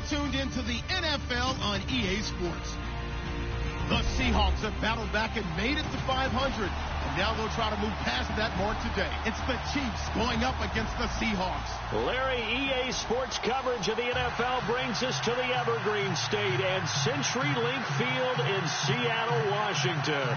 tuned into the NFL on EA Sports. The Seahawks have battled back and made it to 500, and now they'll try to move past that mark today. It's the Chiefs going up against the Seahawks. Larry, EA Sports coverage of the NFL brings us to the Evergreen State and CenturyLink Field in Seattle, Washington.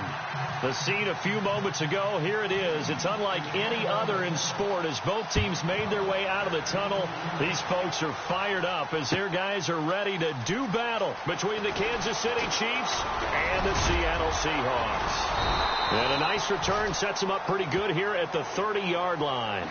The scene a few moments ago, here it is. It's unlike any other in sport as both teams made their way out of the tunnel. These folks are fired up as their guys are ready to do battle between the Kansas City Chiefs and the Seattle Seahawks. And a nice return sets them up pretty good here at the 30-yard line.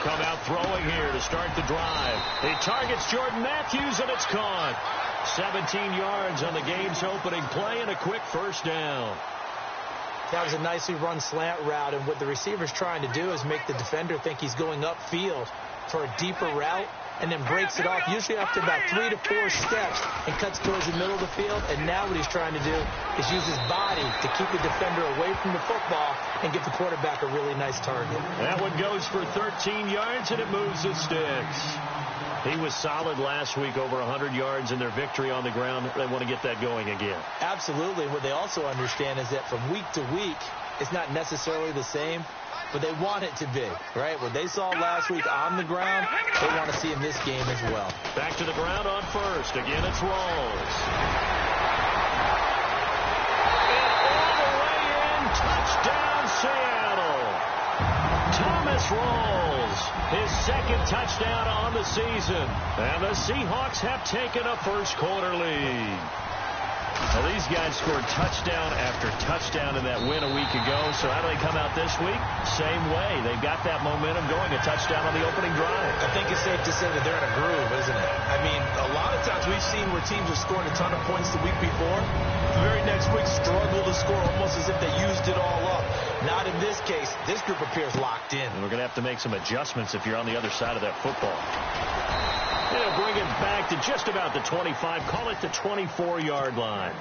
Come out throwing here to start the drive. He targets Jordan Matthews, and it's caught. 17 yards on the game's opening play and a quick first down. That was a nicely run slant route, and what the receiver's trying to do is make the defender think he's going upfield for a deeper route, and then breaks it off, usually after about 3 to 4 steps, and cuts towards the middle of the field. And now what he's trying to do is use his body to keep the defender away from the football and give the quarterback a really nice target. That one goes for 13 yards, and it moves the sticks. He was solid last week, over 100 yards in their victory on the ground. They want to get that going again. Absolutely. What they also understand is that from week to week, it's not necessarily the same, but they want it to be, right? What they saw last week on the ground, they want to see in this game as well. Back to the ground on first. Again, it's Rawls. And all the way in, touchdown Seattle. Thomas Rawls, his second touchdown on the season. And the Seahawks have taken a first-quarter lead. Now, these guys scored touchdown after touchdown in that win a week ago. So how do they come out this week? Same way. They've got that momentum going. A touchdown on the opening drive. I think it's safe to say that they're in a groove, isn't it? I mean, a lot of times we've seen where teams are scoring a ton of points the week before. The very next week struggle to score almost as if they used it all up. Not in this case. This group appears locked in. And we're going to have to make some adjustments if you're on the other side of that football. They'll bring it back to just about the 25. Call it the 24-yard line.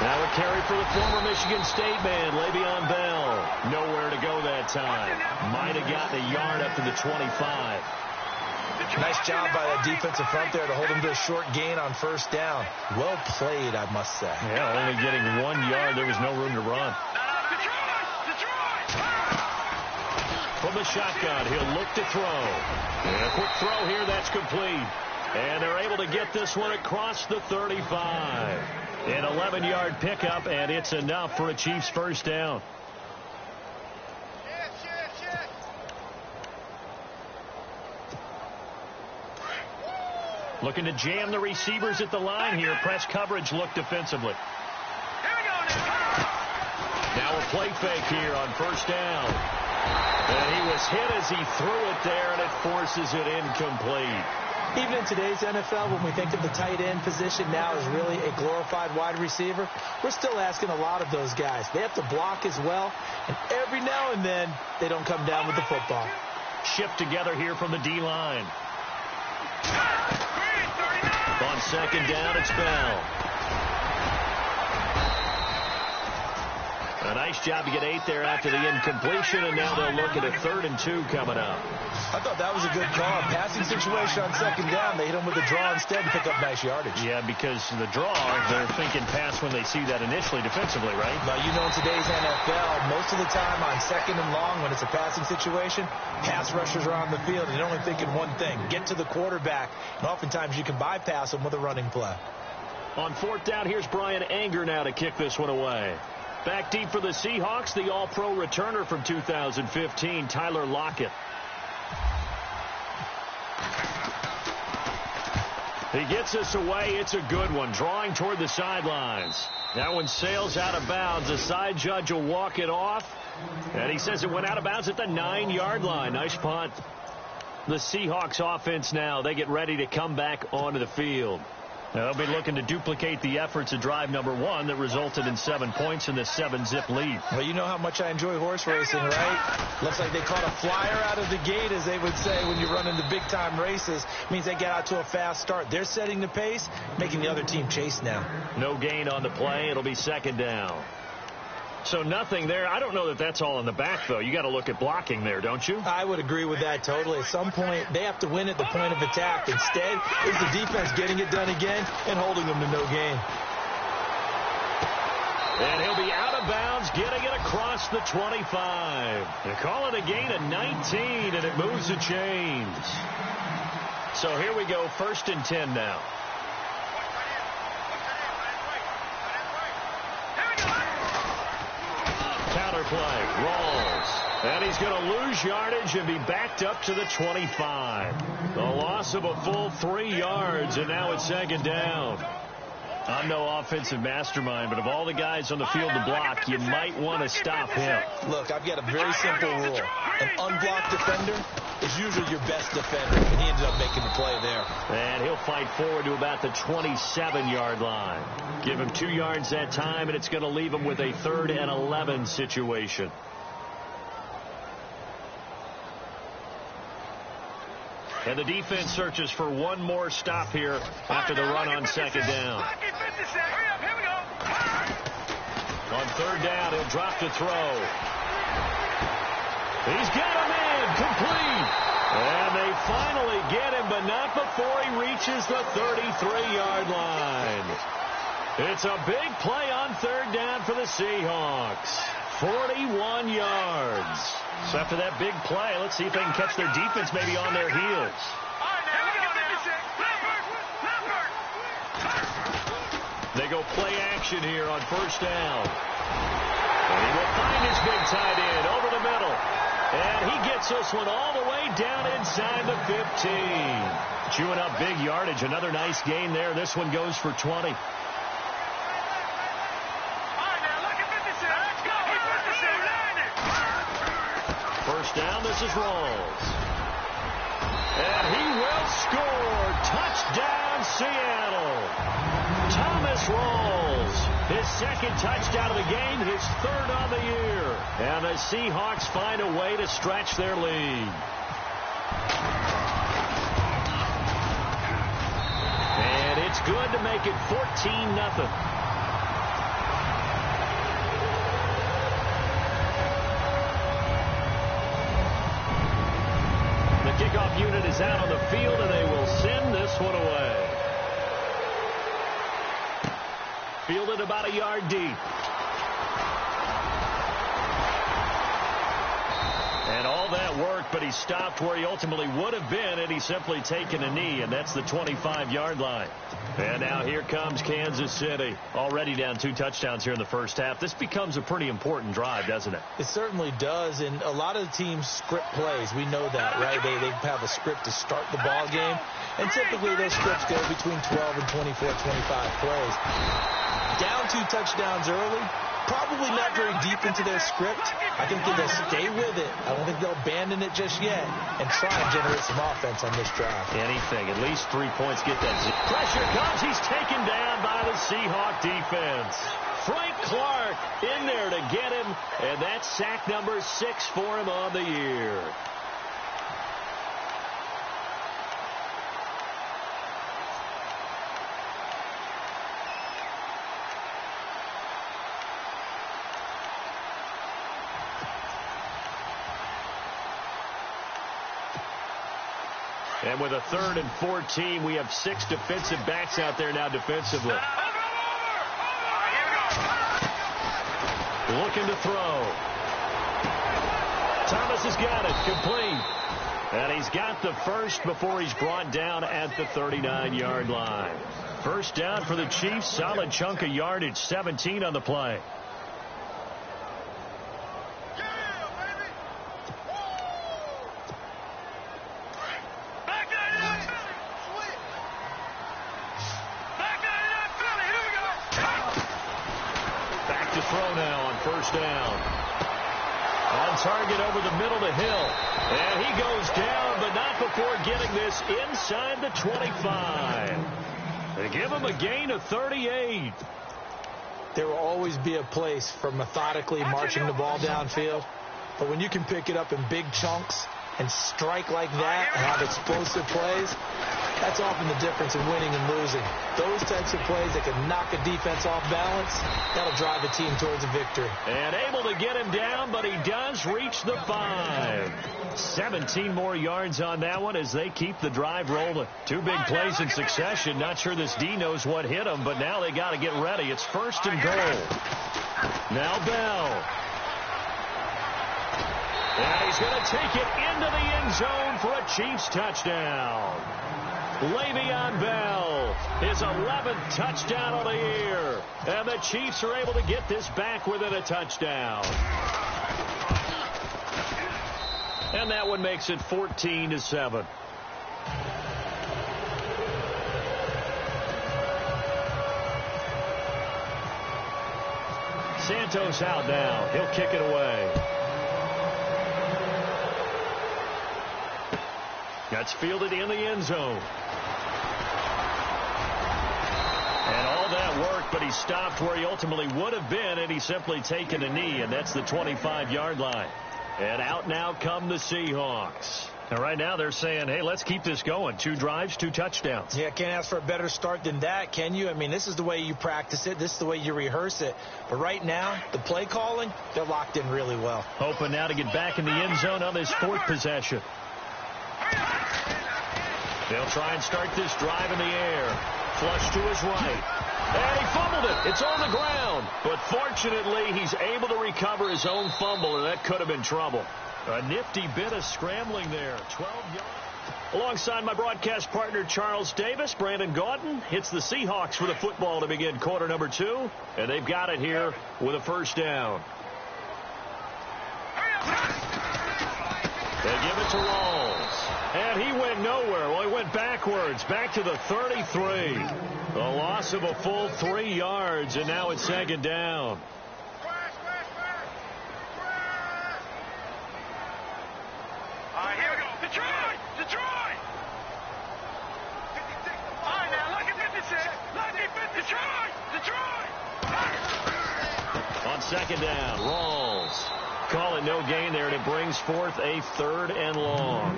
Now a carry for the former Michigan State man, Le'Veon Bell. Nowhere to go that time. Might have gotten a yard up to the 25. Nice job by that defensive front there to hold him to a short gain on first down. Well played, I must say. Yeah, only getting 1 yard. There was no room to run. From the shotgun, he'll look to throw. And a quick throw here, that's complete. And they're able to get this one across the 35. An 11-yard pickup, and it's enough for a Chiefs first down. Looking to jam the receivers at the line here. Press coverage look defensively. Now a play fake here on first down. And he was hit as he threw it there, and it forces it incomplete. Even in today's NFL, when we think of the tight end position now as really a glorified wide receiver, we're still asking a lot of those guys. They have to block as well, and every now and then they don't come down with the football. Shift together here from the D-line. On second down, it's Bell. A nice job to get 8 there after the incompletion, and now they'll look at a 3rd and 2 coming up. I thought that was a good call. Passing situation on 2nd down. They hit him with a draw instead to pick up nice yardage. Yeah, because the draw, they're thinking pass when they see that initially defensively, right? But you know, in today's NFL, most of the time on 2nd and long, when it's a passing situation, pass rushers are on the field. They're only thinking one thing, get to the quarterback. And oftentimes you can bypass them with a running play. On 4th down, here's Brian Anger now to kick this one away. Back deep for the Seahawks, the All-Pro returner from 2015, Tyler Lockett. He gets us away. It's a good one, drawing toward the sidelines. That one sails out of bounds. The side judge will walk it off, and he says it went out of bounds at the 9-yard line. Nice punt. The Seahawks offense now, they get ready to come back onto the field. They'll be looking to duplicate the efforts of drive number 1 that resulted in 7 points in the 7-zip lead. Well, you know how much I enjoy horse racing, right? Looks like they caught a flyer out of the gate, as they would say when you run into big-time races. Means they get out to a fast start. They're setting the pace, making the other team chase now. No gain on the play. It'll be 2nd down. So nothing there. I don't know that that's all in the back, though. You got to look at blocking there, don't you? I would agree with that totally. At some point, they have to win at the point of attack. Instead, is the defense getting it done again and holding them to no gain. And he'll be out of bounds, getting it across the 25. They call it a gain of 19, and it moves the chains. So here we go, 1st and 10 now. Play, rolls, and he's going to lose yardage and be backed up to the 25. The loss of a full 3 yards, and now it's 2nd down. I'm no offensive mastermind, but of all the guys on the field to block, you might want to stop him. Look, I've got a very simple rule. An unblocked defender is usually your best defender, and he ended up making the play there. And he'll fight forward to about the 27-yard line. Give him 2 yards that time, and it's going to leave him with a 3rd and 11 situation. And the defense searches for one more stop here after the run on 2nd down. On 3rd down, he'll drop to throw. He's got him in, complete. And they finally get him, but not before he reaches the 33-yard line. It's a big play on 3rd down for the Seahawks. 41 yards. So after that big play, let's see if they can catch their defense maybe on their heels. They go play action here on 1st down. And he will find his big tight end over the middle. And he gets this one all the way down inside the 15. Chewing up big yardage. Another nice gain there. This one goes for 20. First down, this is Rawls. And he will score. Touchdown, Seattle. Thomas Rawls. His 2nd touchdown of the game, his 3rd on the year. And the Seahawks find a way to stretch their lead. And it's good to make it 14-0. Kickoff unit is out on the field, and they will send this one away. Fielded about a yard deep. And all that worked, but he stopped where he ultimately would have been had he simply taken a knee, and that's the 25-yard line. And now here comes Kansas City. Already down 2 touchdowns here in the first half. This becomes a pretty important drive, doesn't it? It certainly does, and a lot of the teams script plays. We know that, right? They have a script to start the ball game, and typically those scripts go between 12 and 24, 25 plays. Down 2 touchdowns early, probably not very deep into their script. I think they'll stay with it. I don't think they'll abandon it just yet and try and generate some offense on this drive. Anything. At least 3 points. Get that. Pressure comes. He's taken down by the Seahawk defense. Frank Clark in there to get him, and that's sack number 6 for him on the year. And with a 3rd and 14, we have 6 defensive backs out there now defensively. Looking to throw. Thomas has got it. Complete. And he's got the first before he's brought down at the 39-yard line. First down for the Chiefs. Solid chunk of yardage. 17 on the play. Back to throw now on first down. On target over the middle to Hill. And he goes down, but not before getting this inside the 25. They give him a gain of 38. There will always be a place for methodically marching the ball downfield. But when you can pick it up in big chunks and strike like that and have explosive plays, that's often the difference in winning and losing. Those types of plays that can knock a defense off balance, that'll drive a team towards a victory. And able to get him down, but he does reach the 5. 17 more yards on that one as they keep the drive rolling. 2 big plays in succession. Not sure this D knows what hit him, but now they got to get ready. It's 1st and goal. Now Bell. And he's going to take it into the end zone for a Chiefs touchdown. Le'Veon Bell, his 11th touchdown of the year. And the Chiefs are able to get this back within a touchdown. And that one makes it 14-7. Santos out now. He'll kick it away. That's fielded in the end zone. And all that work, but he stopped where he ultimately would have been, and he's simply taken a knee, and that's the 25-yard line. And out now come the Seahawks. And right now they're saying, hey, let's keep this going. 2 drives, 2 touchdowns. Yeah, can't ask for a better start than that, can you? I mean, this is the way you practice it. This is the way you rehearse it. But right now, the play calling, they're locked in really well. Hoping now to get back in the end zone on this 4th possession. They'll try and start this drive in the air. Flush to his right. And he fumbled it. It's on the ground. But fortunately, he's able to recover his own fumble, and that could have been trouble. A nifty bit of scrambling there. 12 yards. Alongside my broadcast partner, Charles Davis, Brandon Gaudin hits the Seahawks with a football to begin quarter number 2. And they've got it here with a first down. They give it to Rawls. And he went nowhere. Well, he went backwards, back to the 33. The loss of a full 3 yards, and now it's 2nd down. All right, here we go. Detroit! Detroit! 56. All right, now, lucky 56. Lucky 56. Detroit! Detroit! On 2nd down, Rawls. Call it no gain there, and it brings forth a 3rd and long.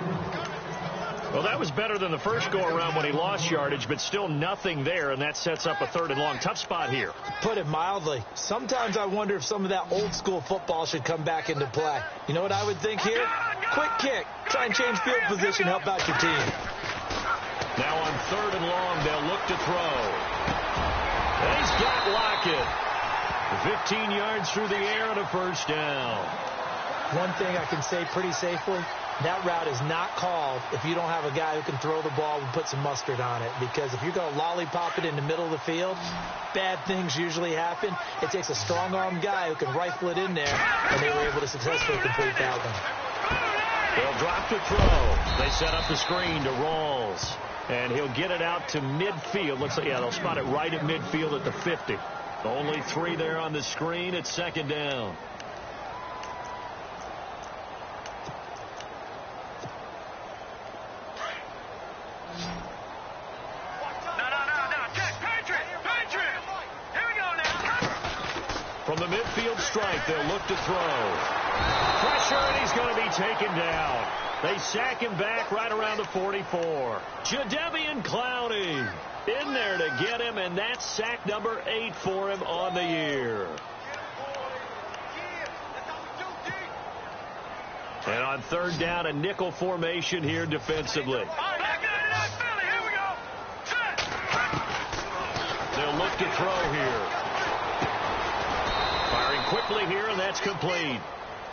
Well, that was better than the first go-around when he lost yardage, but still nothing there, and that sets up a 3rd and long. Tough spot here. Put it mildly. Sometimes I wonder if some of that old-school football should come back into play. You know what I would think here? Quick kick. Try and change field position, help out your team. Now on 3rd and long, they'll look to throw. And he's got Lockett. 15 yards through the air and a first down. One thing I can say pretty safely, that route is not called if you don't have a guy who can throw the ball and put some mustard on it. Because if you're going to lollipop it in the middle of the field, bad things usually happen. It takes a strong-armed guy who can rifle it in there, and they were able to successfully complete that one. They'll drop to throw. They set up the screen to Rawls. And he'll get it out to midfield. Looks like, yeah, they'll spot it right at midfield at the 50. Only 3 there on the screen. It's 2nd down. From the midfield strike, they'll look to throw. Pressure, and he's going to be taken down. They sack him back right around the 44. Jadeveon Clowney in there to get him, and that's sack number 8 for him on the year. And on 3rd down, a nickel formation here defensively. look to throw here. Firing quickly here, and that's complete.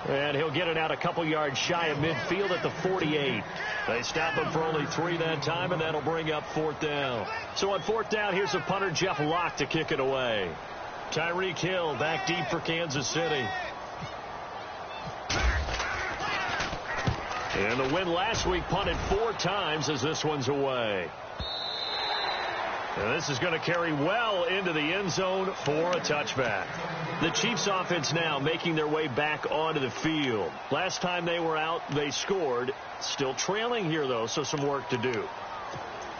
And he'll get it out a couple yards shy of midfield at the 48. They stop him for only 3 that time, and that'll bring up 4th down. So on 4th down, here's a punter, Jeff Locke, to kick it away. Tyreek Hill back deep for Kansas City. And the win last week punted 4 times as this one's away. And this is going to carry well into the end zone for a touchback. The Chiefs offense now making their way back onto the field. Last time they were out, they scored. Still trailing here, though, so some work to do.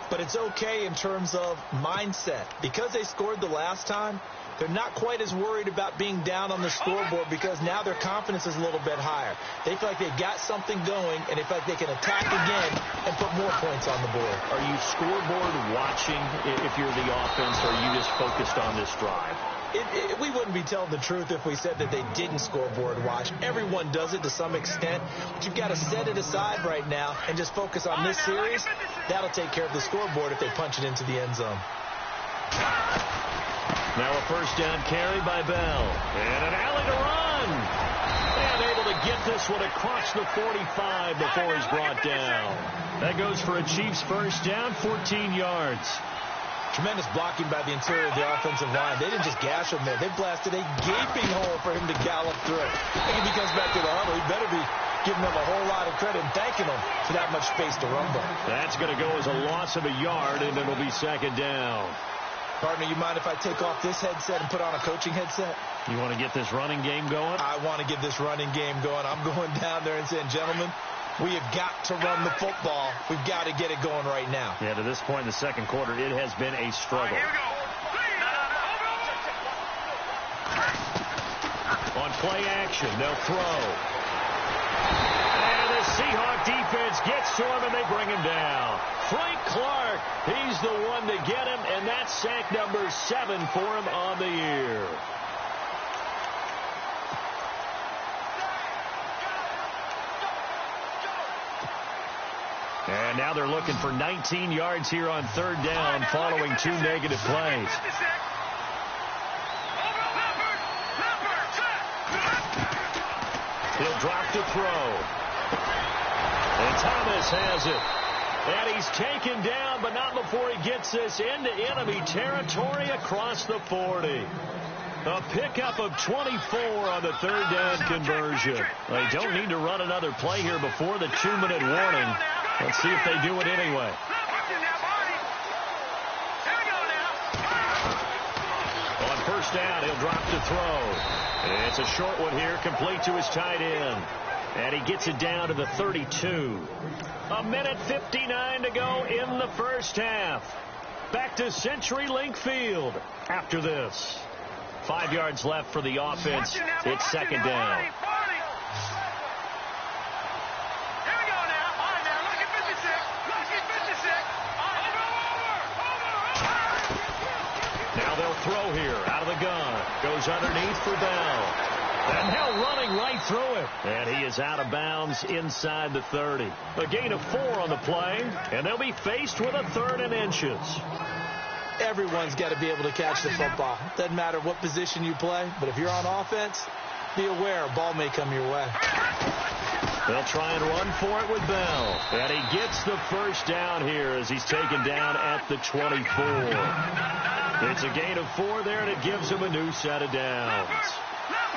But it's okay in terms of mindset. Because they scored the last time, they're not quite as worried about being down on the scoreboard because now their confidence is a little bit higher. They feel like they've got something going, and they feel like they can attack again and put more points on the board. Are you scoreboard watching if you're the offense, or are you just focused on this drive? We wouldn't be telling the truth if we said that they didn't scoreboard watch. Everyone does it to some extent, but you've got to set it aside right now and just focus on this series. That'll take care of the scoreboard if they punch it into the end zone. Now a 1st down carry by Bell. And an alley to run. And able to get this one across the 45 before he's brought down. That goes for a Chiefs 1st down, 14 yards. Tremendous blocking by the interior of the offensive line. They didn't just gash him there. They blasted a gaping hole for him to gallop through. I think if he comes back to the huddle, he better be giving them a whole lot of credit and thanking them for that much space to rumble. That's going to go as a loss of a yard, and it'll be 2nd down. Partner, you mind if I take off this headset and put on a coaching headset? You want to get this running game going? I want to get this running game going. I'm going down there and saying, gentlemen, we have got to run the football. We've got to get it going right now. Yeah, to this point in the 2nd quarter, it has been a struggle. Here we go. On play action, they'll throw. And the Seahawks defense gets to him, and they bring him down. Frank Clark, he's the one to get him, and that's sack number 7 for him on the year. And now they're looking for 19 yards here on 3rd down following 2 negative plays. He'll drop to throw. And Thomas has it. And he's taken down, but not before he gets this into enemy territory across the 40. A pickup of 24 on the 3rd down conversion. They don't need to run another play here before the 2-minute warning. Let's see if they do it anyway. On 1st down, he'll drop to throw. And it's a short one here, complete to his tight end. And he gets it down to the 32. 1:59 to go in the 1st half. Back to CenturyLink Field after this. 5 yards left for the offense. It's 2nd down. Now they'll throw here out of the gun. Goes underneath for Bell. And now running right through it. And he is out of bounds inside the 30. A gain of 4 on the play. And they'll be faced with a 3rd and inches. Everyone's got to be able to catch the football. Doesn't matter what position you play. But if you're on offense, be aware a ball may come your way. They'll try and run for it with Bell. And he gets the 1st down here as he's taken down at the 24. It's a gain of 4 there, and it gives him a new set of downs.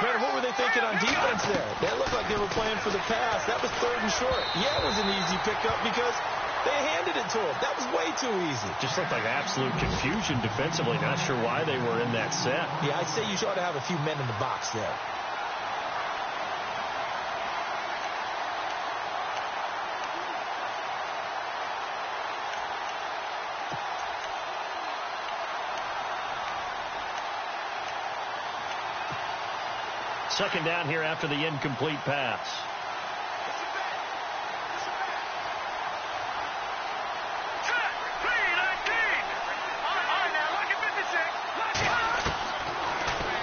Man, what were they thinking on defense there? That looked like they were playing for the pass. That was 3rd and short. Yeah, it was an easy pickup because they handed it to him. That was way too easy. Just looked like absolute confusion defensively. Not sure why they were in that set. Yeah, I'd say you ought to have a few men in the box there. Second down here after the incomplete pass.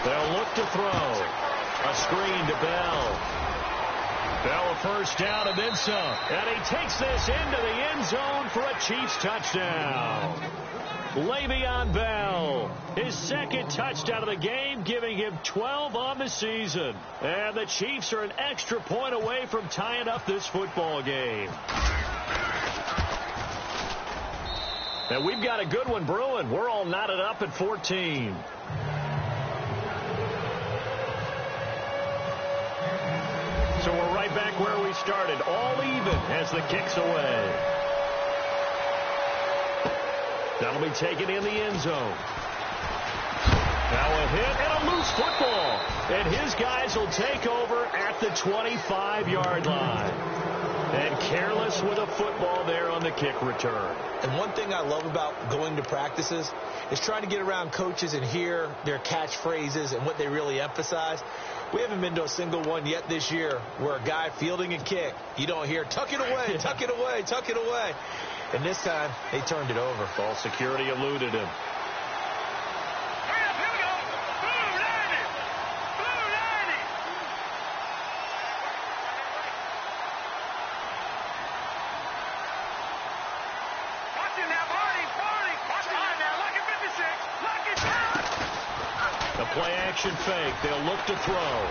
They'll look to throw. A screen to Bell. Bell a first down and then some. And he takes this into the end zone for a Chiefs touchdown. Le'Veon Bell, his second touchdown of the game, giving him 12 on the season. And the Chiefs are an extra point away from tying up this football game. And we've got a good one brewing. We're all knotted up at 14. So we're right back where we started, all even as the kick's away. That'll be taken in the end zone. Now a hit and a loose football. And his guys will take over at the 25-yard line. And careless with a football there on the kick return. And one thing I love about going to practices is trying to get around coaches and hear their catchphrases and what they really emphasize. We haven't been to a single one yet this year where a guy fielding a kick, you don't hear, tuck it away, tuck it away, tuck it away. And this time, they turned it over. Ball security eluded him. The play-action fake. They'll look to throw.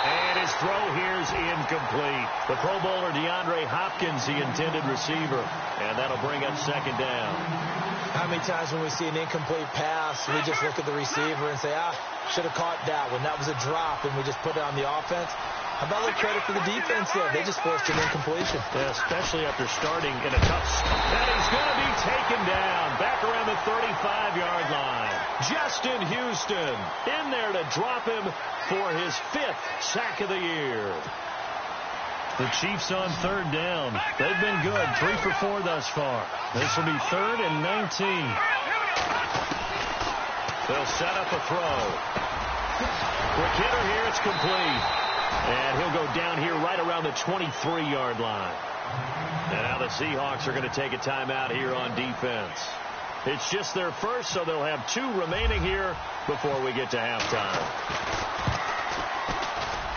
And his throw here is incomplete. The Pro Bowler DeAndre Hopkins, the intended receiver. And that'll bring up second down. How many times when we see an incomplete pass, we just look at the receiver and say, should have caught that one. That was a drop, and we just put it on the offense. How about a little credit for the defense there? They just forced an incompletion. Yeah, especially after starting in a tough spot. And he's going to be taken down back around the 35-yard line. Justin Houston in there to drop him for his 5th sack of the year. The Chiefs on third down. They've been good. 3 for 4 thus far. This will be 3rd and 19. They'll set up a throw. Quick hitter here. It's complete. And he'll go down here right around the 23-yard line. And now the Seahawks are going to take a timeout here on defense. It's just their first, so they'll have 2 remaining here before we get to halftime.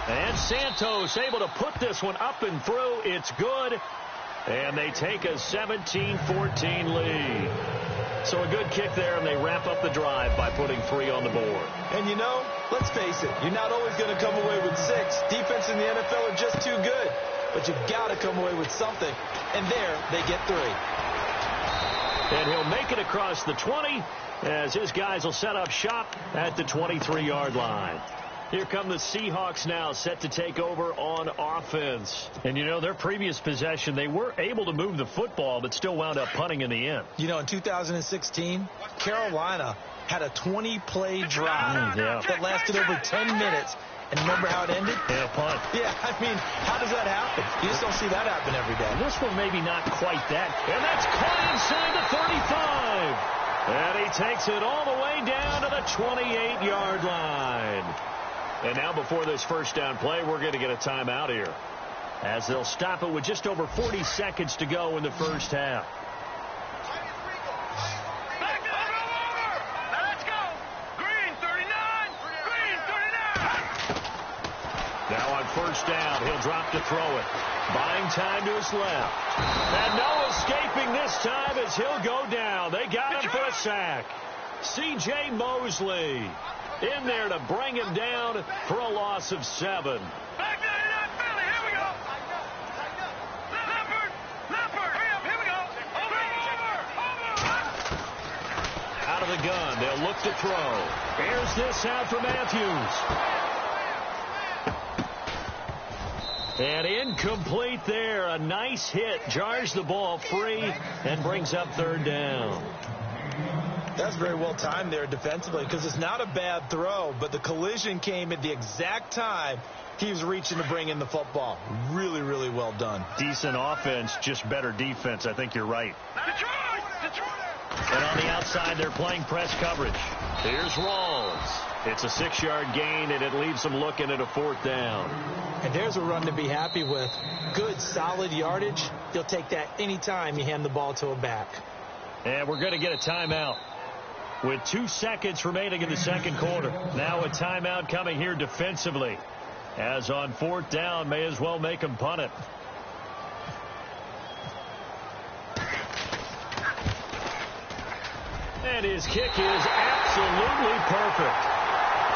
And Santos able to put this one up and through. It's good. And they take a 17-14 lead. So a good kick there, and they wrap up the drive by putting 3 on the board. And you know, let's face it, you're not always going to come away with 6. Defense in the NFL are just too good. But you've got to come away with something. And there, they get 3. And he'll make it across the 20 as his guys will set up shop at the 23-yard line. Here come the Seahawks now, set to take over on offense. And, you know, their previous possession, they were able to move the football, but still wound up punting in the end. You know, in 2016, Carolina had a 20-play drive that lasted over 10 minutes. And remember how it ended? Yeah, punt. Yeah, I mean, how does that happen? You just don't see that happen every day. This one maybe not quite that. And that's caught inside the 35. And he takes it all the way down to the 28-yard line. And now before this first down play, we're going to get a timeout here, as they'll stop it with just over 40 seconds to go in the first half. Let's go. Green 39. Green 39. Now on first down, he'll drop to throw it. Buying time to his left. And no escaping this time as he'll go down. They got him for a sack. C.J. Mosley in there to bring him down for a loss of 7. Back 99 Philly. Here we go. Leopard. Hurry up. Here we go. Over. Out of the gun. They'll look to throw. Here's this out for Matthews. And incomplete there. A nice hit. Jars the ball free and brings up third down. That's very well timed there defensively, because it's not a bad throw, but the collision came at the exact time he was reaching to bring in the football. Really, really well done. Decent offense, just better defense. I think you're right. Detroit. And on the outside, they're playing press coverage. Here's Rawls. It's a 6-yard gain, and it leaves them looking at a 4th down. And there's a run to be happy with. Good, solid yardage. You'll take that any time you hand the ball to a back. And we're going to get a timeout with 2 seconds remaining in the second quarter. Now a timeout coming here defensively. As on 4th down, may as well make him punt it. And his kick is absolutely perfect.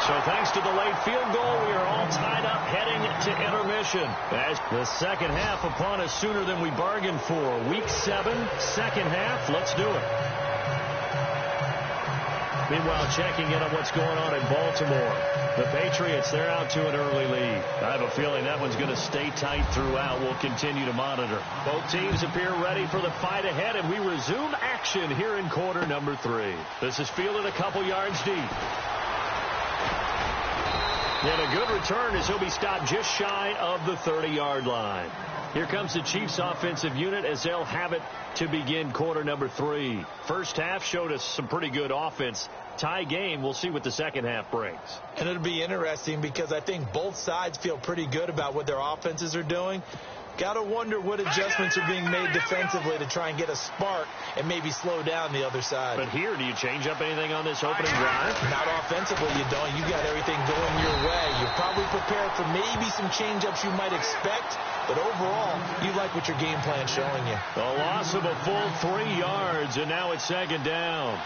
So thanks to the late field goal, we are all tied up heading to intermission. As the second half upon us sooner than we bargained for. Week 7, second half. Let's do it. Meanwhile, checking in on what's going on in Baltimore. The Patriots, they're out to an early lead. I have a feeling that one's going to stay tight throughout. We'll continue to monitor. Both teams appear ready for the fight ahead, and we resume action here in quarter number 3. This is fielded a couple yards deep. And a good return as he'll be stopped just shy of the 30-yard line. Here comes the Chiefs offensive unit as they'll have it to begin quarter number 3. First half showed us some pretty good offense. Tie game. We'll see what the second half brings. And it'll be interesting because I think both sides feel pretty good about what their offenses are doing. Got to wonder what adjustments are being made defensively to try and get a spark and maybe slow down the other side. But here, do you change up anything on this opening drive? Not offensively, you don't. You got everything going your way. You're probably prepared for maybe some change-ups you might expect, but overall, you like what your game plan's showing you. A loss of a full 3 yards, and now it's second down.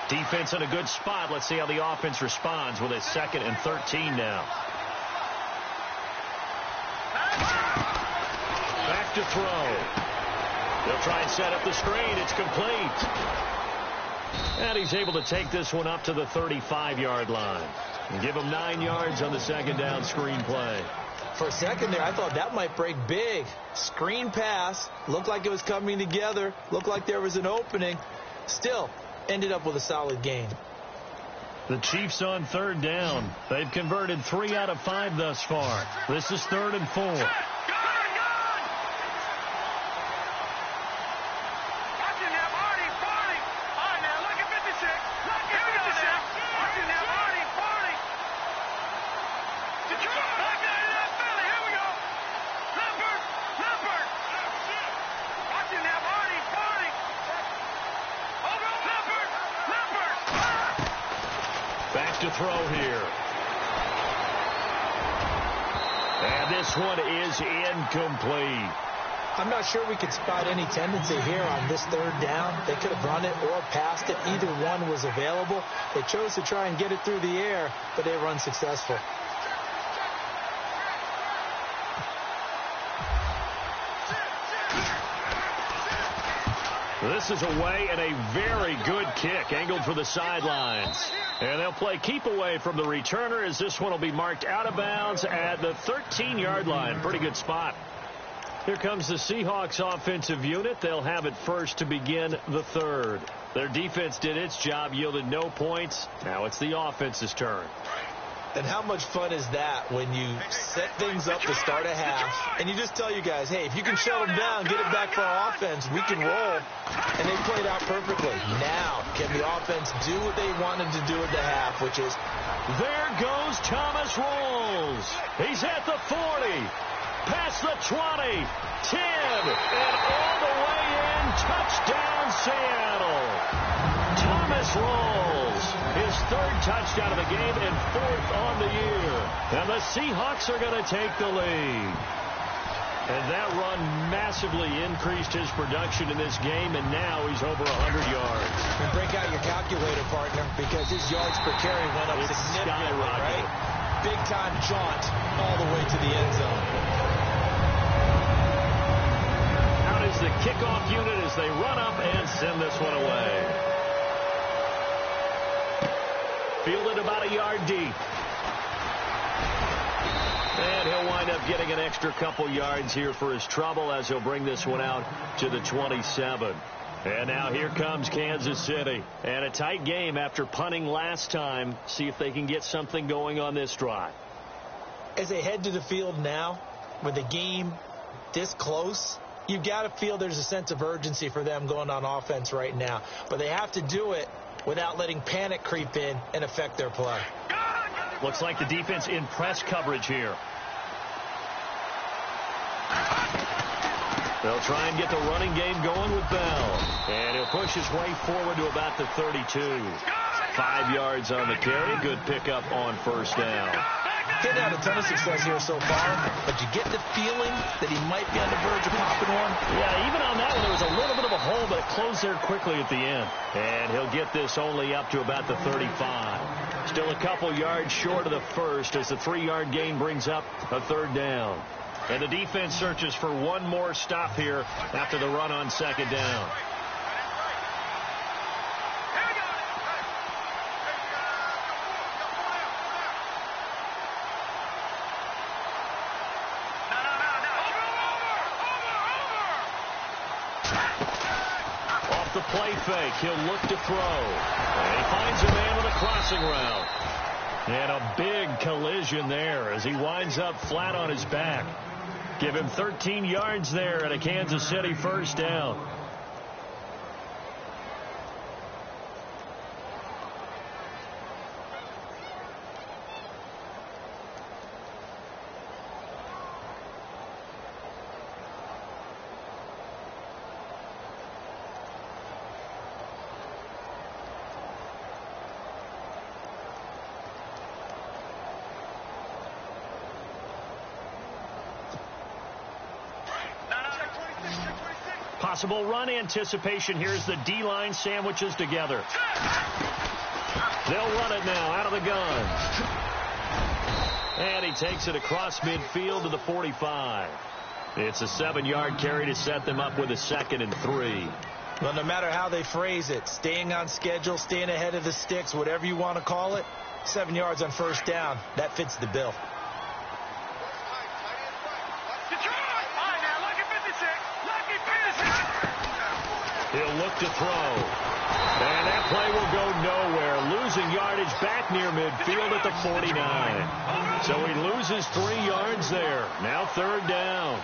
Defense in a good spot. Let's see how the offense responds with a 2nd and 13 now. Back to throw. They'll try and set up the screen. It's complete. And he's able to take this one up to the 35-yard line. And give him 9 yards on the second down screen play. For a second there, I thought that might break big. Screen pass. Looked like it was coming together. Looked like there was an opening. Still, ended up with a solid gain. The Chiefs on 3rd down. They've converted 3 out of 5 thus far. This is 3rd and 4. To throw here. And this one is incomplete. I'm not sure we could spot any tendency here on this 3rd down. They could have run it or passed it. Either one was available. They chose to try and get it through the air, but they were unsuccessful. This is away and a very good kick angled for the sidelines. And they'll play keep away from the returner as this one will be marked out of bounds at the 13-yard line. Pretty good spot. Here comes the Seahawks offensive unit. They'll have it first to begin the 3rd. Their defense did its job, yielded no points. Now it's the offense's turn. And how much fun is that when you set things up to start a half and you just tell you guys, hey, if you can shut them down, get it back for our offense, we can roll. And they played out perfectly. Now, can the offense do what they wanted to do at the half, which is... There goes Thomas Rolls. He's at the 40, past the 20, 10, and all the way in. Touchdown, Seattle. Thomas Rolls, his 3rd touchdown of the game and 4th on the year. And the Seahawks are going to take the lead. And that run massively increased his production in this game, and now he's over 100 yards. And break out your calculator, partner, because his yards per carry went up significantly, right? Big-time jaunt all the way to the end zone. Out is the kickoff unit as they run up and send this one away. Fielded about a yard deep. And he'll wind up getting an extra couple yards here for his trouble as he'll bring this one out to the 27. And now here comes Kansas City. And a tight game after punting last time. See if they can get something going on this drive. As they head to the field now, with the game this close, you've got to feel there's a sense of urgency for them going on offense right now. But they have to do it without letting panic creep in and affect their play. Looks like the defense in press coverage here. They'll try and get the running game going with Bell. And he'll push his way forward to about the 32. 5 yards on the carry. Good pickup on first down. Didn't have a ton of success here so far, but you get the feeling that he might be on the verge of popping one. Yeah, even on that one, there was a little bit of a hole, but it closed there quickly at the end. And he'll get this only up to about the 35. Still a couple yards short of the first as the 3-yard gain brings up a third down. And the defense searches for one more stop here after the run on second down. Off the play fake, he'll look to throw. And he finds a man with a crossing route. And a big collision there as he winds up flat on his back. Give him 13 yards there and a Kansas City first down. Possible run anticipation. Here's the D-line sandwiches together. They'll run it now out of the gun. And he takes it across midfield to the 45. It's a 7-yard carry to set them up with a 2nd and 3. Well, no matter how they phrase it, staying on schedule, staying ahead of the sticks, whatever you want to call it, 7 yards on first down, that fits the bill. He'll look to throw. And that play will go nowhere. Losing yardage back near midfield at the 49. So he loses 3 yards there. Now third down.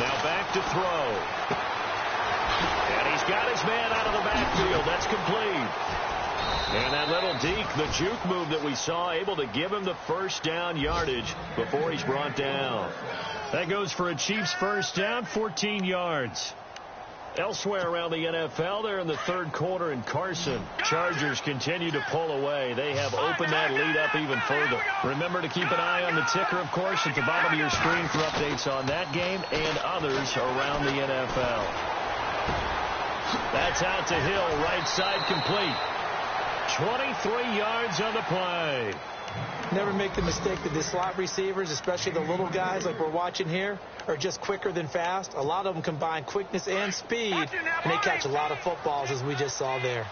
Now back to throw. Got his man out of the backfield. That's complete. And that little deke, the juke move that we saw, able to give him the first down yardage before he's brought down. That goes for a Chiefs first down, 14 yards. Elsewhere around the NFL, they're in the third quarter in Carson. Chargers continue to pull away. They have opened that lead up even further. Remember to keep an eye on the ticker, of course, at the bottom of your screen for updates on that game and others around the NFL. That's out to Hill, right side complete. 23 yards on the play. Never make the mistake that the slot receivers, especially the little guys like we're watching here, are just quicker than fast. A lot of them combine quickness and speed, and they catch a lot of footballs, as we just saw there.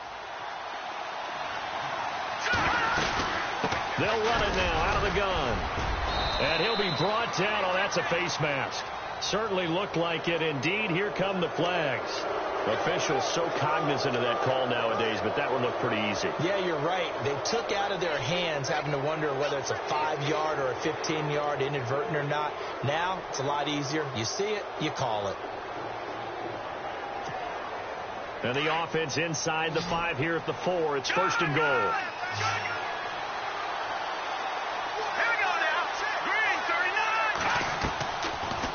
They'll run it now out of the gun. And he'll be brought down. Oh, that's a face mask. Certainly looked like it. Indeed, here come the flags. Officials so cognizant of that call nowadays, but that one looked pretty easy. Yeah, you're right. They took out of their hands having to wonder whether it's a 5-yard or a 15-yard inadvertent or not. Now, it's a lot easier. You see it, you call it. And the offense inside the 5 here at the 4. It's first and goal.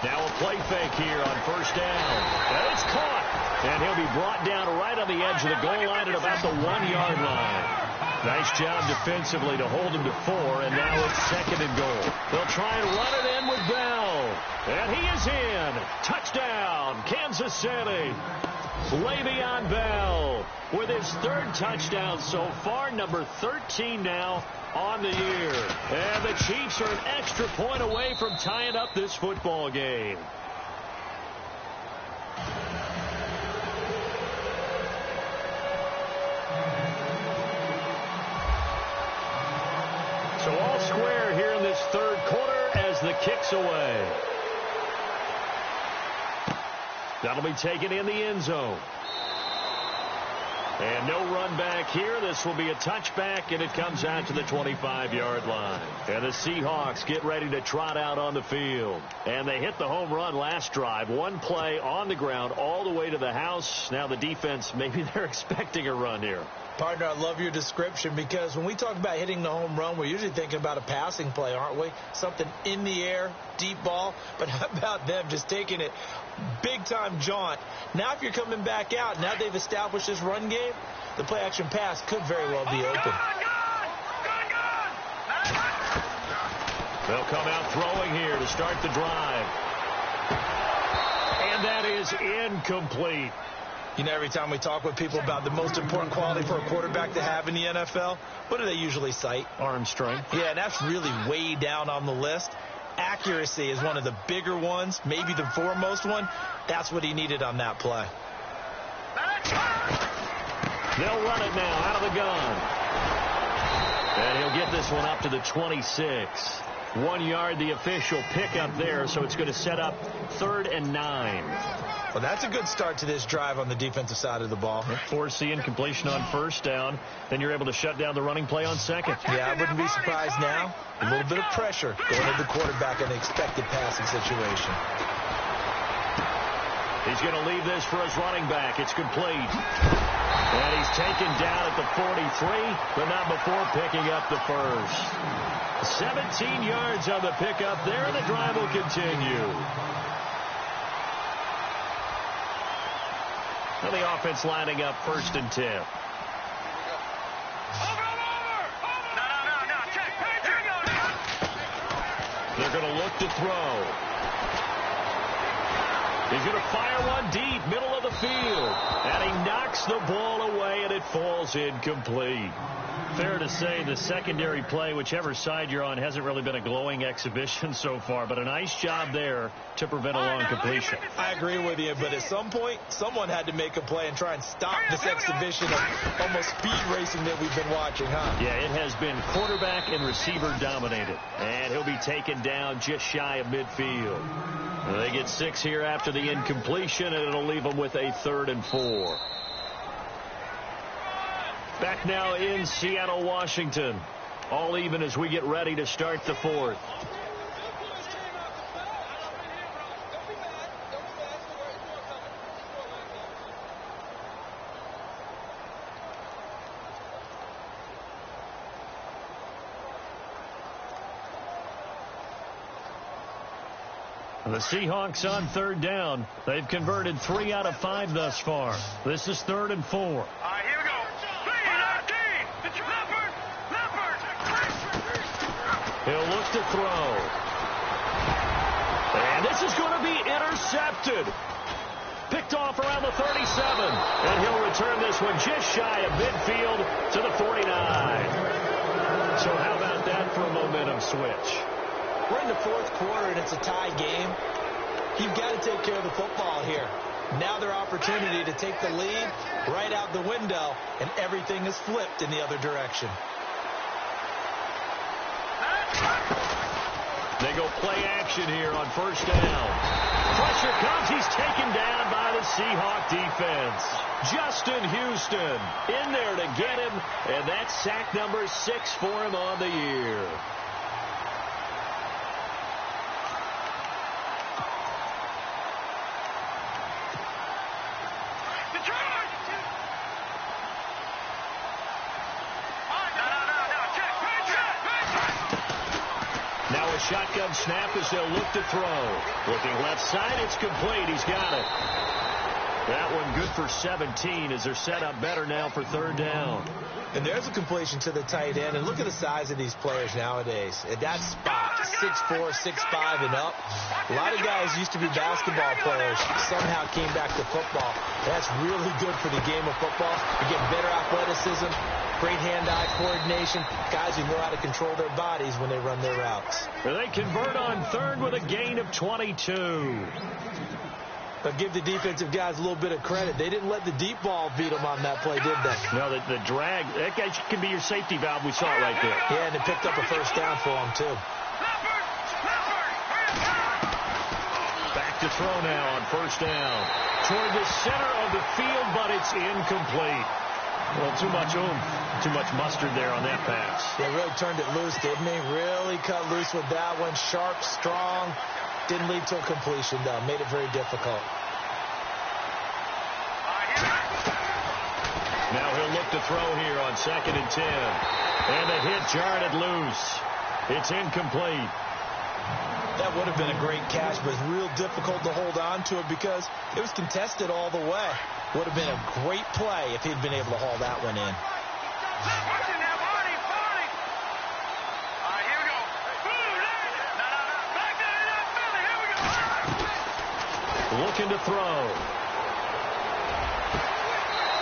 Now a play fake here on first down. And it's caught. And he'll be brought down right on the edge of the goal line at about the 1-yard line. Nice job defensively to hold him to 4, and now it's 2nd and goal. They'll try and run it in with Bell. And he is in. Touchdown, Kansas City. Le'Veon Bell with his 3rd touchdown so far, number 13 now on the year. And the Chiefs are an extra point away from tying up this football game. So all square here in this third quarter as the kick's away. That'll be taken in the end zone. And no run back here. This will be a touchback, and it comes out to the 25-yard line. And the Seahawks get ready to trot out on the field. And they hit the home run last drive. One play on the ground all the way to the house. Now the defense, maybe they're expecting a run here. Partner, I love your description, because when we talk about hitting the home run, we're usually thinking about a passing play, aren't we? Something in the air, deep ball. But how about them just taking it big-time jaunt? Now if you're coming back out, now they've established this run game, the play-action pass could very well be open. They'll come out throwing here to start the drive. And that is incomplete. You know, every time we talk with people about the most important quality for a quarterback to have in the NFL, what do they usually cite? Arm strength. Yeah, and that's really way down on the list. Accuracy is one of the bigger ones, maybe the foremost one. That's what he needed on that play. They'll run it now out of the gun. And he'll get this one up to the 26. 1 yard, the official pickup there, so it's going to set up 3rd and 9. Well, that's a good start to this drive on the defensive side of the ball. Force the incompletion on first down. Then you're able to shut down the running play on second. Yeah, I wouldn't be surprised now. A little bit of pressure going to the quarterback in the expected passing situation. He's going to leave this for his running back. It's complete. And he's taken down at the 43, but not before picking up the first. 17 yards on the pickup there, and the drive will continue. And the offense lining up 1st and 10. They're going to look to throw. He's going to fire one deep, middle of the field. And he knocks the ball away, and it falls incomplete. Fair to say the secondary play, whichever side you're on, hasn't really been a glowing exhibition so far, but a nice job there to prevent a long completion. I agree with you, but at some point, someone had to make a play and try and stop this exhibition of almost speed racing that we've been watching, huh? Yeah, it has been quarterback and receiver dominated, and he'll be taken down just shy of midfield. They get 6 here after the incompletion, and it'll leave them with a 3rd and 4. Back now in Seattle, Washington. All even as we get ready to start the 4th. The Seahawks on 3rd down. They've converted 3 out of 5 thus far. This is 3rd and 4. All right, here we go. He'll look to throw. And this is going to be intercepted. Picked off around the 37. And he'll return this one just shy of midfield to the 49. So how about that for a momentum switch? We're in the 4th quarter, and it's a tie game. You've got to take care of the football here. Now their opportunity to take the lead right out the window, and everything is flipped in the other direction. They go play action here on 1st down. Pressure comes. He's taken down by the Seahawk defense. Justin Houston in there to get him, and that's sack number 6 for him on the year. Shotgun snap as they'll look to throw. Looking left side, it's complete. He's got it. That one good for 17 as they're set up better now for 3rd down. And there's a completion to the tight end. And look at the size of these players nowadays. At that spot, 6'4", 6'5", and up. A lot of guys used to be basketball players, somehow came back to football. That's really good for the game of football. You get better athleticism, great hand-eye coordination, guys who know how to control their bodies when they run their routes. They convert on 3rd with a gain of 22. But give the defensive guys a little bit of credit. They didn't let the deep ball beat them on that play, did they? No, the drag, that guy can be your safety valve. We saw it right there. Yeah, and it picked up a 1st down for them, too. Back to throw now on 1st down. Toward the center of the field, but it's incomplete. Well, too much oomph, too much mustard there on that pass. They really turned it loose, didn't he? Really cut loose with that one. Sharp, strong. Didn't lead to a completion, though. Made it very difficult. Now he'll look to throw here on 2nd and 10. And the hit jarred it loose. It's incomplete. That would have been a great catch, but it's real difficult to hold on to it because it was contested all the way. Would have been a great play if he'd been able to haul that one in. Looking to throw.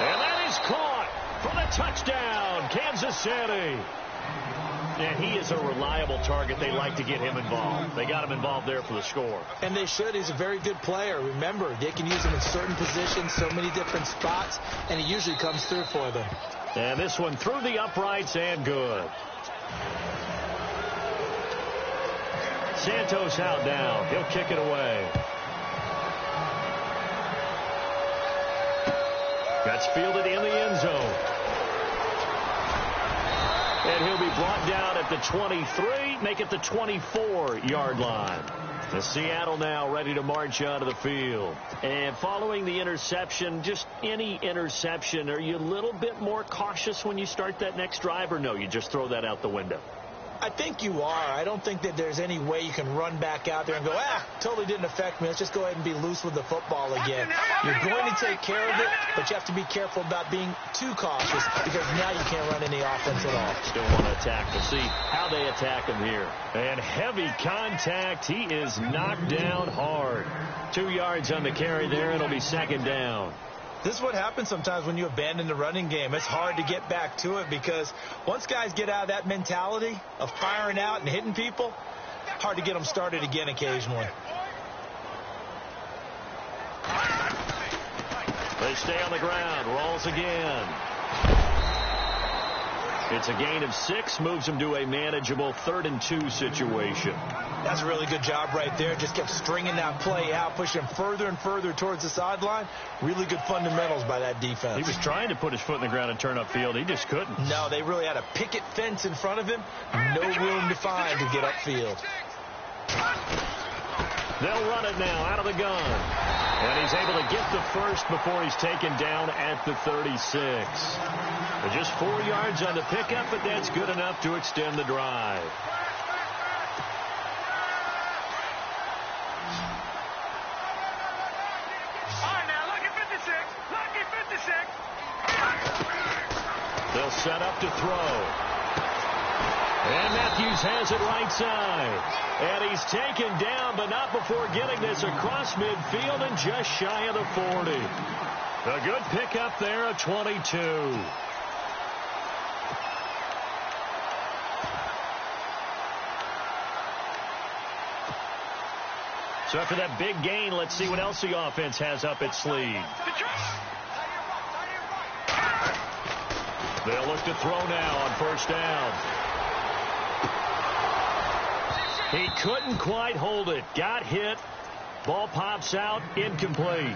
And that is caught for the touchdown, Kansas City. And he is a reliable target. They like to get him involved. They got him involved there for the score. And they should. He's a very good player. Remember, they can use him in certain positions, so many different spots, and he usually comes through for them. And this one through the uprights and good. Santos out now. He'll kick it away. That's fielded in the end zone. And he'll be brought down at the 23, make it the 24-yard line. The Seattle now ready to march onto the field. And following the interception, just any interception, are you a little bit more cautious when you start that next drive, or no, you just throw that out the window? I think you are. I don't think that there's any way you can run back out there and go, totally didn't affect me. Let's just go ahead and be loose with the football again. You're going to take care of it, but you have to be careful about being too cautious because now you can't run any offense at all. Still want to attack. We'll see how they attack him here. And heavy contact. He is knocked down hard. 2 yards on the carry there. It'll be 2nd down. This is what happens sometimes when you abandon the running game. It's hard to get back to it because once guys get out of that mentality of firing out and hitting people, hard to get them started again occasionally. They stay on the ground. Rolls again. It's a gain of 6. Moves them to a manageable 3rd and 2 situation. That's a really good job right there. Just kept stringing that play out, pushing him further and further towards the sideline. Really good fundamentals by that defense. He was trying to put his foot in the ground and turn upfield. He just couldn't. No, they really had a picket fence in front of him. No room to find to get upfield. They'll run it now out of the gun. And he's able to get the first before he's taken down at the 36. Just 4 yards on the pickup, but that's good enough to extend the drive. They'll set up to throw. And Matthews has it right side. And he's taken down, but not before getting this across midfield and just shy of the 40. A good pickup there, a 22. So after that big gain, let's see what else the offense has up its sleeve. They'll look to throw now on 1st down. He couldn't quite hold it. Got hit. Ball pops out. Incomplete.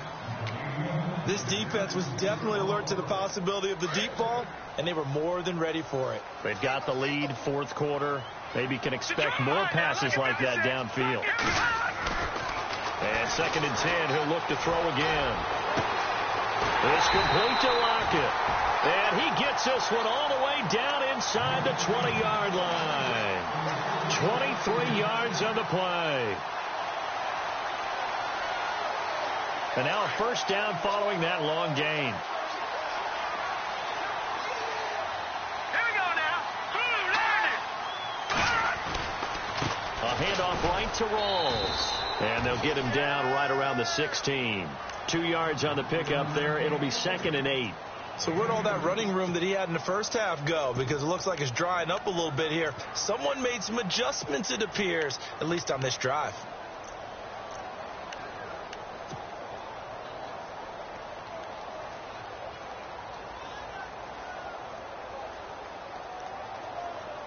This defense was definitely alert to the possibility of the deep ball, and they were more than ready for it. They've got the lead, 4th quarter. Maybe can expect more passes like that downfield. And 2nd and 10, he'll look to throw again. It's complete to Lockett. And he gets this one all the way down inside the 20-yard line. 23 yards on the play. And now a 1st down following that long gain. Here we go now. A handoff right to Rawls. And they'll get him down right around the 16. 2 yards on the pickup there. It'll be 2nd and 8. So where'd all that running room that he had in the first half go? Because it looks like it's drying up a little bit here. Someone made some adjustments, it appears, at least on this drive.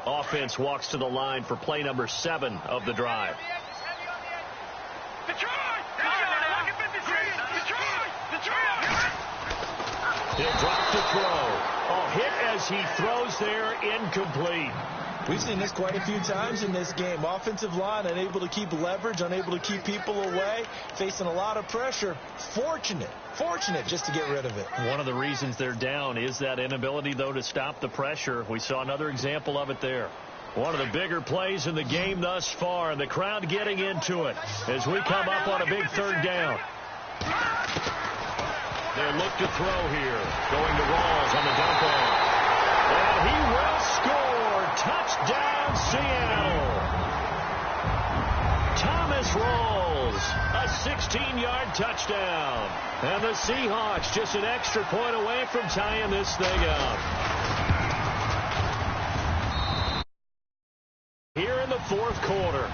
Offense walks to the line for play number 7 of the drive. He'll drop to throw. as he throws there, incomplete. We've seen this quite a few times in this game. Offensive line unable to keep leverage, unable to keep people away, facing a lot of pressure. Fortunate just to get rid of it. One of the reasons they're down is that inability, though, to stop the pressure. We saw another example of it there. One of the bigger plays in the game thus far, and the crowd getting into it as we come up on a big third down. They'll look to throw here. Going to Rawls on the dump off. And he will score. Touchdown, Seattle. Thomas Rawls, a 16-yard touchdown. And the Seahawks just an extra point away from tying this thing up. Here in the fourth quarter.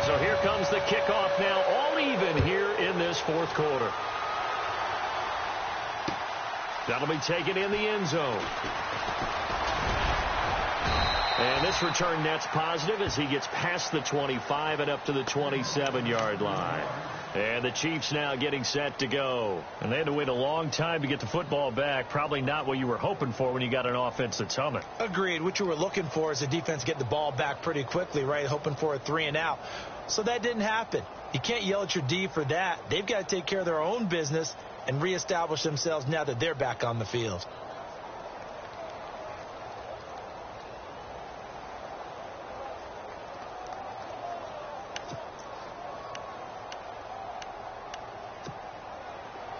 So here comes the kickoff now, all even here in this fourth quarter. That'll be taken in the end zone. And this return net's positive as he gets past the 25 and up to the 27-yard line. And the Chiefs now getting set to go. And they had to wait a long time to get the football back. Probably not what you were hoping for when you got an offense that's humming. Agreed. What you were looking for is the defense get the ball back pretty quickly, right? Hoping for a 3-and-out. So that didn't happen. You can't yell at your D for that. They've got to take care of their own business and reestablish themselves now that they're back on the field.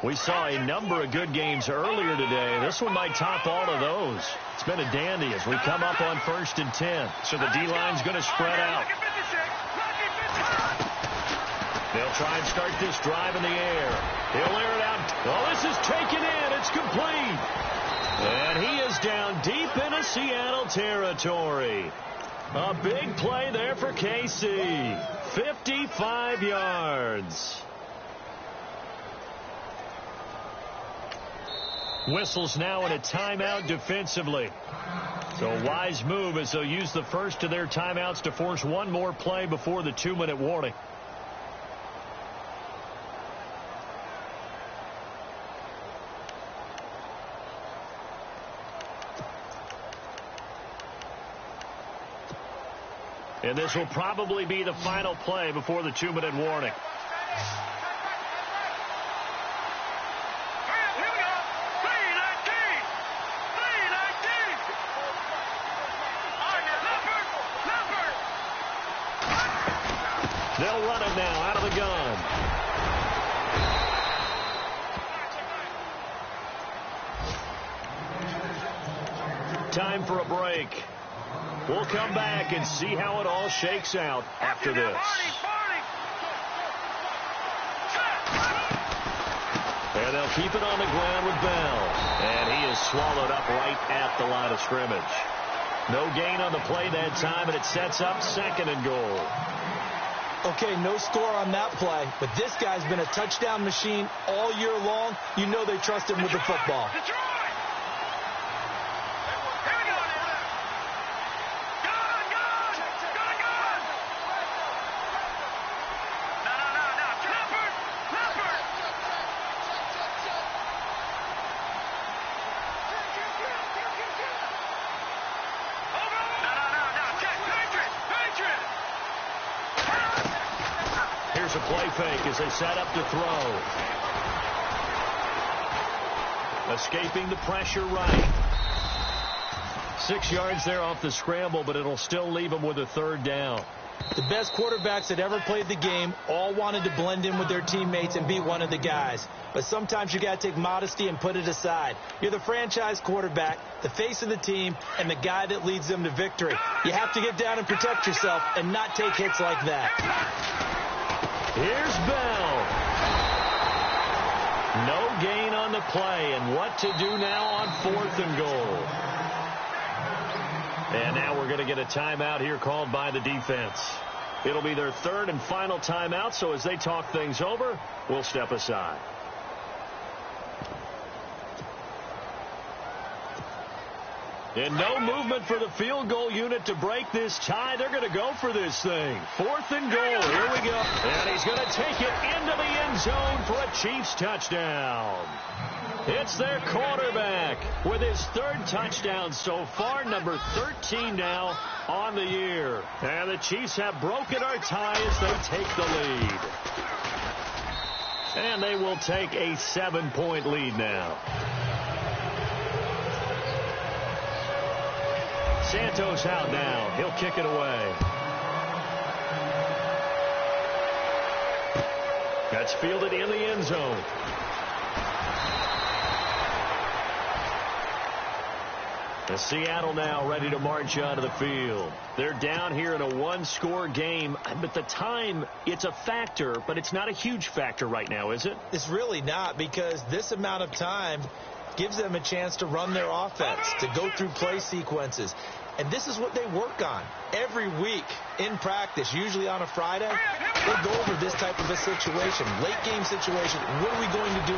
We saw a number of good games earlier today. This one might top all of those. It's been a dandy as we come up on 1st and 10. So the D-line's going to spread out. They'll try and start this drive in the air. He'll air it out. Oh, this is taken in. It's complete. And he is down deep into Seattle territory. A big play there for KC. 55 yards. Whistles now in a timeout defensively. So a wise move as they'll use the first of their timeouts to force one more play before the 2-minute warning. And this will probably be the final play before the 2-minute warning. They'll run it now out of the gun. Time for a break. We'll come back and see how it all shakes out after this. And they'll keep it on the ground with Bell. And he is swallowed up right at the line of scrimmage. No gain on the play that time, and it sets up 2nd and goal. Okay, no score on that play, but this guy's been a touchdown machine all year long. You know they trust him with the football. Here's a play fake as they set up to throw. Escaping the pressure right. 6 yards there off the scramble, but it'll still leave them with a 3rd down. The best quarterbacks that ever played the game all wanted to blend in with their teammates and be one of the guys. But sometimes you got to take modesty and put it aside. You're the franchise quarterback, the face of the team, and the guy that leads them to victory. You have to get down and protect yourself and not take hits like that. Here's Bell. No gain on the play, and what to do now on 4th and goal. And now we're going to get a timeout here called by the defense. It'll be their 3rd and final timeout, so as they talk things over, we'll step aside. And no movement for the field goal unit to break this tie. They're going to go for this thing. 4th and goal. Here we go. And he's going to take it into the end zone for a Chiefs touchdown. It's their quarterback with his 3rd touchdown so far, number 13 now on the year. And the Chiefs have broken our tie as they take the lead. And they will take a 7-point lead now. Santos out now. He'll kick it away. That's fielded in the end zone. The Seattle now ready to march onto the field. They're down here in a 1-score game, but the time, it's a factor, but it's not a huge factor right now, is it? It's really not, because this amount of time gives them a chance to run their offense, to go through play sequences. And this is what they work on every week in practice, usually on a Friday. They go over this type of a situation, late game situation. What are we going to do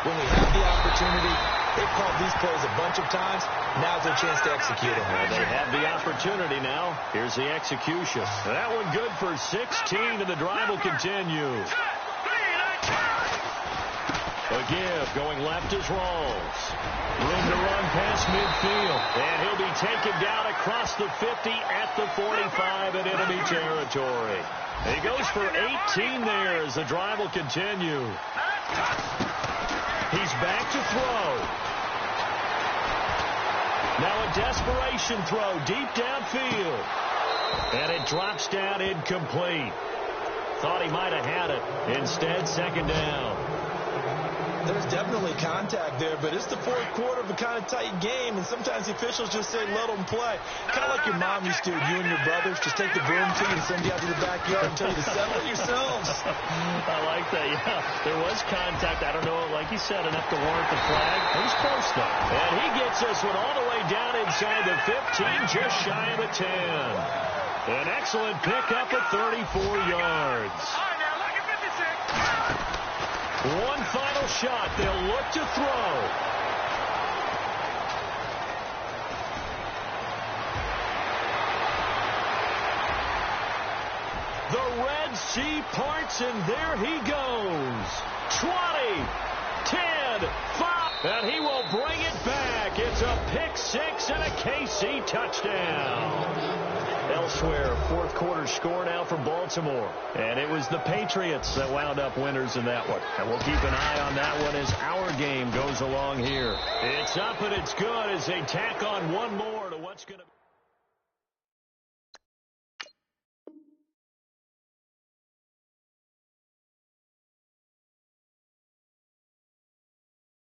when we have the opportunity? They've called these plays a bunch of times. Now's their chance to execute them. Well, they have the opportunity now. Here's the execution. That one good for 16, and the drive will continue. A give going left is Rawls. Room to run past midfield. And he'll be taken down across the 50 at the 45 in enemy territory. He goes for 18 there as the drive will continue. He's back to throw. Now a desperation throw deep downfield. And it drops down incomplete. Thought he might have had it. Instead, 2nd down. There's definitely contact there, but it's the 4th quarter of a kind of tight game, and sometimes the officials just say, let them play. Kind of like your mom used to, you and your brothers, just take the broom to you and send you out to the backyard and tell you to settle it yourselves. I like that, yeah. There was contact. I don't know, like you said, enough to warrant the flag. It was close, though. And he gets this one all the way down inside the 15, just shy of the 10. An excellent pickup at 34 yards. One final shot. They'll look to throw. The Red Sea parts, and there he goes. 20, 10, 5. And he will bring it back. It's a pick 6 and a KC touchdown. Elsewhere, 4th quarter score now for Baltimore. And it was the Patriots that wound up winners in that one. And we'll keep an eye on that one as our game goes along here. It's up and it's good as they tack on one more to what's going to be.